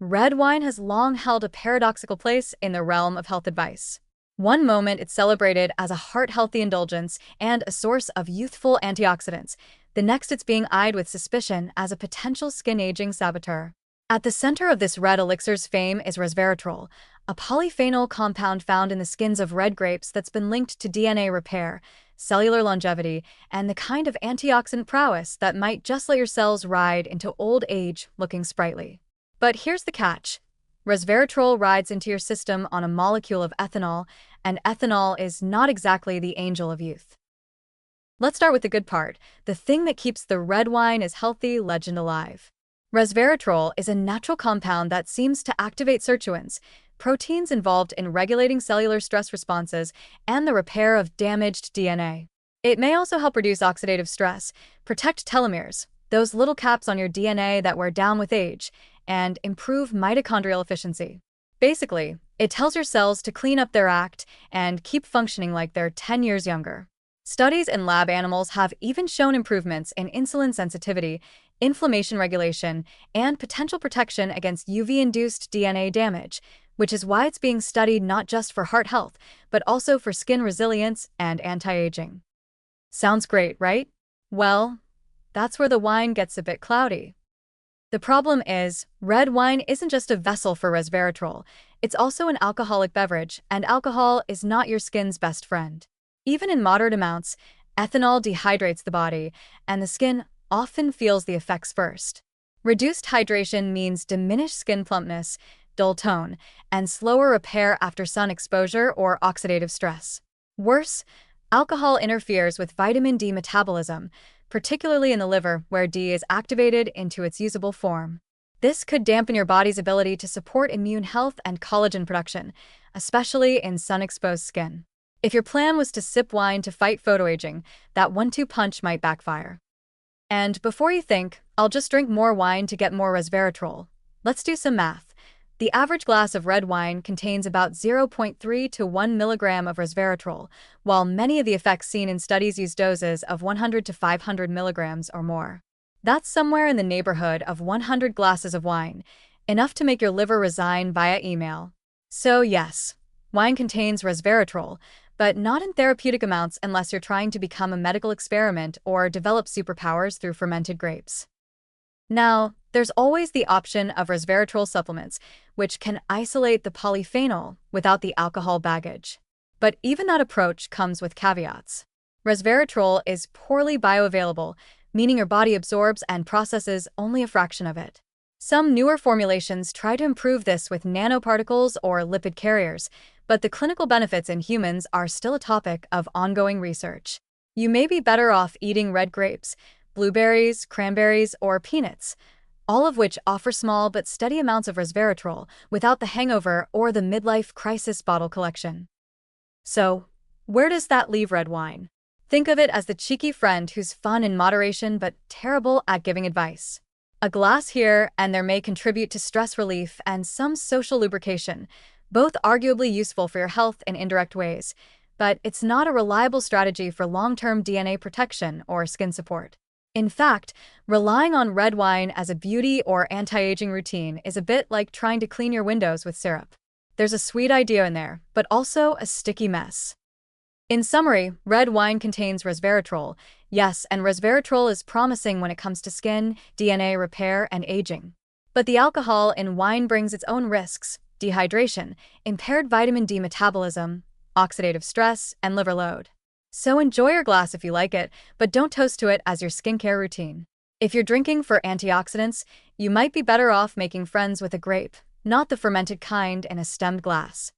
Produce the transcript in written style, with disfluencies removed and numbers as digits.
Red wine has long held a paradoxical place in the realm of health advice. One moment it's celebrated as a heart-healthy indulgence and a source of youthful antioxidants. The next it's being eyed with suspicion as a potential skin-aging saboteur. At the center of this red elixir's fame is resveratrol, a polyphenol compound found in the skins of red grapes that's been linked to DNA repair, cellular longevity, and the kind of antioxidant prowess that might just let your cells ride into old age looking sprightly. But here's the catch. Resveratrol rides into your system on a molecule of ethanol, and ethanol is not exactly the angel of youth. Let's start with the good part, the thing that keeps the red wine is healthy legend alive. Resveratrol is a natural compound that seems to activate sirtuins, proteins involved in regulating cellular stress responses and the repair of damaged DNA. It may also help reduce oxidative stress, protect telomeres, those little caps on your DNA that wear down with age, and improve mitochondrial efficiency. Basically, it tells your cells to clean up their act and keep functioning like they're 10 years younger. Studies in lab animals have even shown improvements in insulin sensitivity, inflammation regulation, and potential protection against UV-induced DNA damage, which is why it's being studied not just for heart health, but also for skin resilience and anti-aging. Sounds great, right? Well, that's where the wine gets a bit cloudy. The problem is, red wine isn't just a vessel for resveratrol, it's also an alcoholic beverage, and alcohol is not your skin's best friend. Even in moderate amounts, ethanol dehydrates the body, and the skin often feels the effects first. Reduced hydration means diminished skin plumpness, dull tone, and slower repair after sun exposure or oxidative stress. Worse, alcohol interferes with vitamin D metabolism, particularly in the liver, where D is activated into its usable form. This could dampen your body's ability to support immune health and collagen production, especially in sun-exposed skin. If your plan was to sip wine to fight photoaging, that 1-2 punch might backfire. And before you think, I'll just drink more wine to get more resveratrol, let's do some math. The average glass of red wine contains about 0.3 to 1 milligram of resveratrol, while many of the effects seen in studies use doses of 100 to 500 milligrams or more. That's somewhere in the neighborhood of 100 glasses of wine, enough to make your liver resign via email. So yes, wine contains resveratrol, but not in therapeutic amounts unless you're trying to become a medical experiment or develop superpowers through fermented grapes. Now, there's always the option of resveratrol supplements, which can isolate the polyphenol without the alcohol baggage. But even that approach comes with caveats. Resveratrol is poorly bioavailable, meaning your body absorbs and processes only a fraction of it. Some newer formulations try to improve this with nanoparticles or lipid carriers, but the clinical benefits in humans are still a topic of ongoing research. You may be better off eating red grapes, blueberries, cranberries, or peanuts, all of which offer small but steady amounts of resveratrol without the hangover or the midlife crisis bottle collection. So, where does that leave red wine? Think of it as the cheeky friend who's fun in moderation but terrible at giving advice. A glass here and there may contribute to stress relief and some social lubrication, both arguably useful for your health in indirect ways, but it's not a reliable strategy for long-term DNA protection or skin support. In fact, relying on red wine as a beauty or anti-aging routine is a bit like trying to clean your windows with syrup. There's a sweet idea in there, but also a sticky mess. In summary, red wine contains resveratrol, yes, and resveratrol is promising when it comes to skin, DNA repair, and aging. But the alcohol in wine brings its own risks: dehydration, impaired vitamin D metabolism, oxidative stress, and liver load. So enjoy your glass if you like it, but don't toast to it as your skincare routine. If you're drinking for antioxidants, you might be better off making friends with a grape, not the fermented kind in a stemmed glass.